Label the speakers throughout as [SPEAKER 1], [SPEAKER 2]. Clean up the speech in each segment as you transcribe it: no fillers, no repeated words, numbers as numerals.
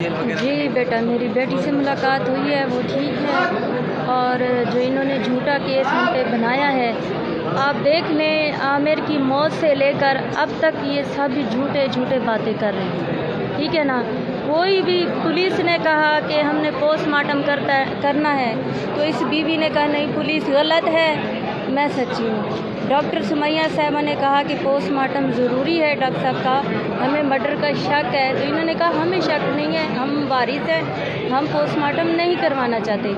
[SPEAKER 1] جی بیٹا، میری بیٹی سے ملاقات ہوئی ہے، وہ ٹھیک ہے، اور جو انہوں نے جھوٹا کیس ہم پہ بنایا ہے، آپ دیکھ لیں عامر کی موت سے لے کر اب تک یہ سب جھوٹے باتیں کر رہے ہیں، ٹھیک ہے نا۔ کوئی بھی پولیس نے کہا کہ ہم نے پوسٹ مارٹم کرنا ہے تو اس بیوی نے کہا نہیں پولیس غلط ہے، میں سچی ہوں۔ ڈاکٹر سمیہ صاحبہ نے کہا کہ پوسٹ مارٹم ضروری ہے ڈاکٹر صاحب کا، ہمیں مرڈر کا شک ہے، تو انہوں نے کہا ہمیں شک نہیں ہے، ہم وارث ہیں، ہم پوسٹ مارٹم نہیں کروانا چاہتے۔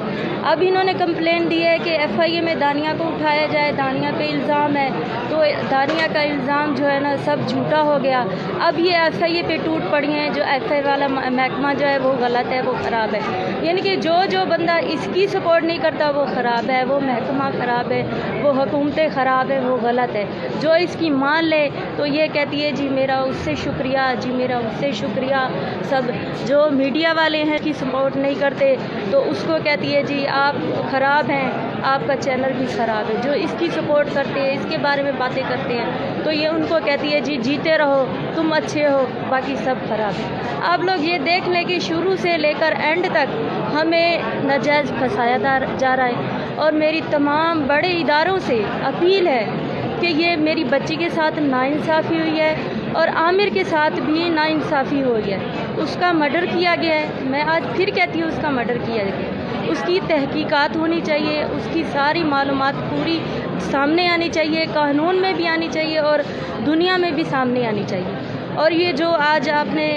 [SPEAKER 1] اب انہوں نے کمپلین دی ہے کہ ایف آئی اے میں دانیہ کو اٹھایا جائے، دانیہ پہ الزام ہے، تو دانیہ کا الزام جو ہے نا سب جھوٹا ہو گیا۔ اب یہ ایف آئی اے پہ ٹوٹ پڑی ہیں، جو ایف آئی اے والا محکمہ جو ہے وہ غلط ہے، وہ خراب ہے، یعنی کہ جو بندہ اس کی سپورٹ نہیں کرتا وہ خراب ہے، وہ محکمہ خراب ہے، وہ حکومتیں خراب ہے، وہ غلط ہے۔ جو اس کی مان لے تو یہ کہتی ہے جی میرا اس سے شکریہ، جی میرا اس سے شکریہ۔ سب جو میڈیا والے ہیں کی سپورٹ نہیں کرتے تو اس کو کہتی ہے جی آپ خراب ہیں، آپ کا چینل بھی خراب ہے۔ جو اس کی سپورٹ کرتے ہیں، اس کے بارے میں باتیں کرتے ہیں تو یہ ان کو کہتی ہے جی جیتے رہو، تم اچھے ہو، باقی سب خراب ہے۔ آپ لوگ یہ دیکھ لیں کہ شروع سے لے کر اینڈ تک ہمیں ناجائز پھنسایا جا رہا ہے، اور میری تمام بڑے اداروں سے اپیل ہے کہ یہ میری بچی کے ساتھ ناانصافی ہوئی ہے اور عامر کے ساتھ بھی ناانصافی ہوئی ہے۔ اس کا مرڈر کیا گیا ہے، میں آج پھر کہتی ہوں اس کا مرڈر کیا گیا ہے، اس کی تحقیقات ہونی چاہیے، اس کی ساری معلومات پوری سامنے آنی چاہیے، قانون میں بھی آنی چاہیے اور دنیا میں بھی سامنے آنی چاہیے۔ اور یہ جو آج آپ نے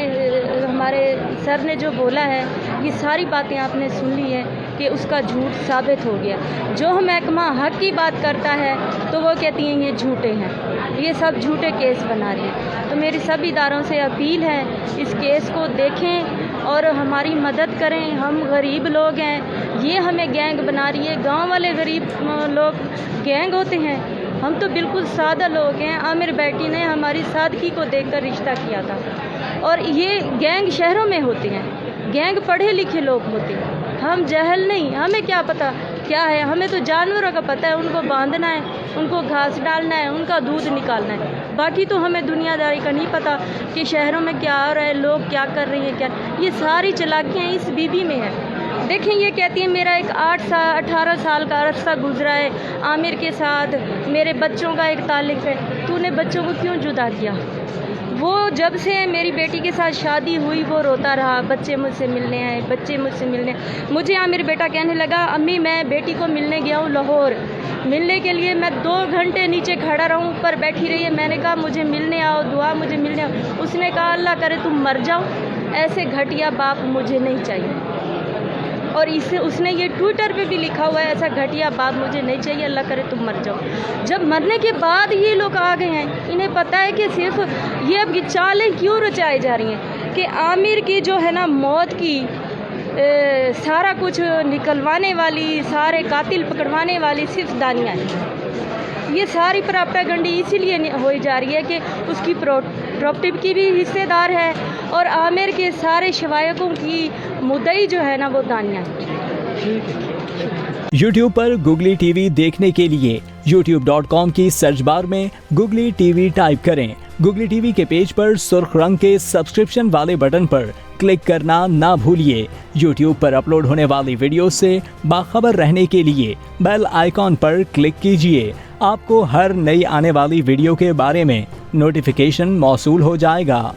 [SPEAKER 1] ہمارے سر نے جو بولا ہے، یہ ساری باتیں آپ نے سن لی ہیں کہ اس کا جھوٹ ثابت ہو گیا۔ جو محکمہ حق کی بات کرتا ہے تو وہ کہتی ہیں یہ جھوٹے ہیں، یہ سب جھوٹے کیس بنا رہے ہیں۔ تو میری سب اداروں سے اپیل ہے اس کیس کو دیکھیں اور ہماری مدد کریں، ہم غریب لوگ ہیں، یہ ہمیں گینگ بنا رہی ہے۔ گاؤں والے غریب لوگ گینگ ہوتے ہیں، ہم تو بالکل سادہ لوگ ہیں۔ عامر بیٹی نے ہماری سادگی کو دیکھ کر رشتہ کیا تھا، اور یہ گینگ شہروں میں ہوتے ہیں، گینگ پڑھے لکھے لوگ ہوتے ہیں، ہم جہل نہیں، ہمیں کیا پتہ کیا ہے، ہمیں تو جانوروں کا پتہ ہے، ان کو باندھنا ہے، ان کو گھاس ڈالنا ہے، ان کا دودھ نکالنا ہے، باقی تو ہمیں دنیا داری کا نہیں پتہ کہ شہروں میں کیا ہو رہا ہے، لوگ کیا کر رہے ہیں، کیا یہ ساری چالاکیاں اس بیوی میں ہیں۔ دیکھیں یہ کہتی ہے میرا ایک 18 سال کا عرصہ گزرا ہے عامر کے ساتھ، میرے بچوں کا ایک تعلق ہے، تو نے بچوں کو کیوں جدا کیا؟ وہ جب سے میری بیٹی کے ساتھ شادی ہوئی وہ روتا رہا، بچے مجھ سے ملنے آئے، بچے مجھ سے ملنے۔ مجھے عامر بیٹا کہنے لگا امی میں بیٹی کو ملنے گیا ہوں لاہور، ملنے کے لیے میں 2 گھنٹے نیچے کھڑا رہوں، اوپر بیٹھی رہی ہے، میں نے کہا مجھے ملنے آؤ، دعا مجھے ملنے آؤ۔ اس نے کہا اللہ کرے تم مر جاؤ، ایسے گھٹیا باپ مجھے نہیں چاہیے۔ اور اس نے یہ ٹویٹر پہ بھی لکھا ہوا ہے ایسا گھٹیا باپ مجھے نہیں چاہیے، اللہ کرے تم مر جاؤ۔ جب مرنے کے بعد یہ لوگ آ گئے ہیں، انہیں پتہ ہے کہ صرف یہ اب چالیں کیوں رچائی جا رہی ہیں کہ عامر کی جو ہے نا موت کی سارا کچھ نکلوانے والی، سارے قاتل پکڑوانے والی صرف دانیہ ہے۔ یہ ساری پراپیگنڈی اسی لیے ہوئی جا رہی ہے کہ اس کی پراپرٹی کی بھی حصے دار ہے، اور عامر کے سارے شوائقوں کی مدعی جو ہے نا وہ دانیہ ہے۔
[SPEAKER 2] یوٹیوب پر گوگلی ٹی وی دیکھنے کے لیے youtube.com کی سرچ بار میں گوگلی ٹی وی ٹائپ کریں۔ گوگلی ٹی وی کے پیج پر سرخ رنگ کے سبسکرپشن والے بٹن پر کلک کرنا نہ بھولیے۔ یوٹیوب پر اپلوڈ ہونے والی ویڈیو سے باخبر رہنے کے لیے بیل آئیکن پر کلک کیجیے۔ آپ کو ہر نئی آنے والی ویڈیو کے بارے میں نوٹیفیکیشن موصول ہو جائے گا۔